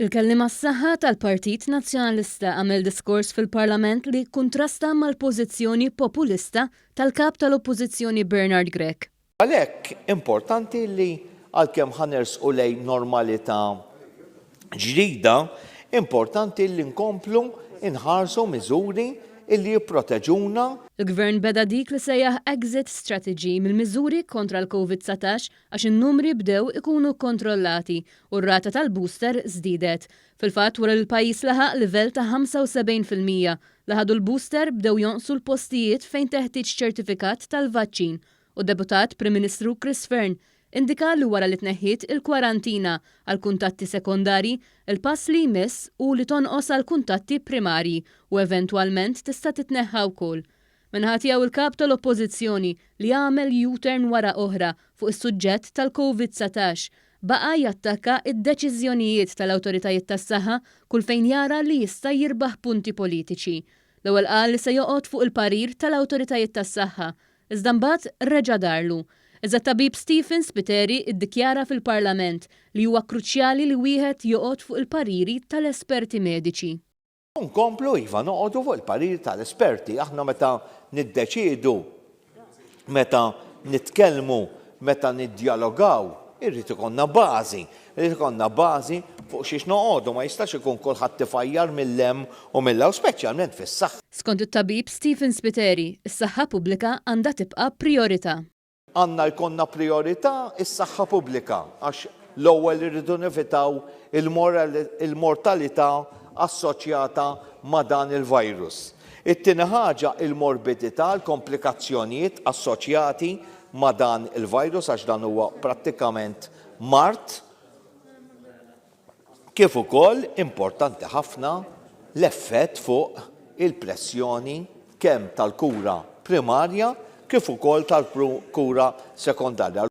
Il-kelliem għas-saħħa tal-Partit Nazzjonalista għamel diskors fil-Parlament li kontrasta mal-pożizzjoni populista tal-kap tal-Oppożizzjoni Bernard Grech. Għalhekk importanti li għalkemm ħanersqu lejn normalità ġdida, importanti li nkomplu inħarsu miżuri illi jipproteġuna. Il-Gvern beda dik li sejjaħ exit strategy mill-miżuri kontra l-COVID-19 għax in-numri bdew ikunu kontrollati u r-rata tal-booster żdiedet. Fil-fatt wara l-pajjiż laħaq livell ta' 75% li ħadu l-booster bdew jonqsu l-postijiet fejn teħtieġ ċertifikat tal-vaċċin u deputat Prim Ministru Chris Fearn indika li wara li tneħħiet il-kwarantina għal kuntatti sekondari, il-pass li jmiss u li tonqos għal kuntatti primari u eventwalment tista' titneħħa wkoll. Minħat jew il-kap tal-Oppożizzjoni li għamel U-turn wara oħra fuq is-suġġett tal-COVID-19 baqa' jattakka id-deċiżjonijiet tal-awtoritajiet tas-saħħa kull fejn jara li jista' jirbaħ punti politiċi. L-ewwel qal li se joqgħod fuq il-parir tal-awtoritajiet tas-saħħa, iżda mbagħad reġa' darlu. Iżda tabib Stephen Spiteri iddikjara fil-Parlament li huwa kruċjali li wieħed joqgħod fuq il-pariri tal-esperti mediċi. Nkomplu iva noqogħdu fuq il-pariri tal-esperti. Aħna meta niddeċiedu, meta nitkellmu, meta niddjalogaw, irrid ikollna bażi. Irrid ikollna bażi fuq xiex noqogħdu ma jistax ikun kulħadd tifajjar mill-hemm u mill-hawn speċjalment fis-saħħa. Skont it-tabib Stephen Spiteri, is-saħħa pubblika għandha tibqa' priorità. Għandna jkollna priorità is-saħħa pubblika għax l-ewwel irridu nevitaw il-mortalità assoċjata ma' dan il-virus. It-tieni ħaġa il-morbidità, l-komplikazzjonijiet assoċjati ma' dan il-virus għax dan huwa prattikament mart. Kif ukoll importanti ħafna l-effett fuq il-pressjoni kemm tal-kura primarja kif ukoll tal-kura sekondarja.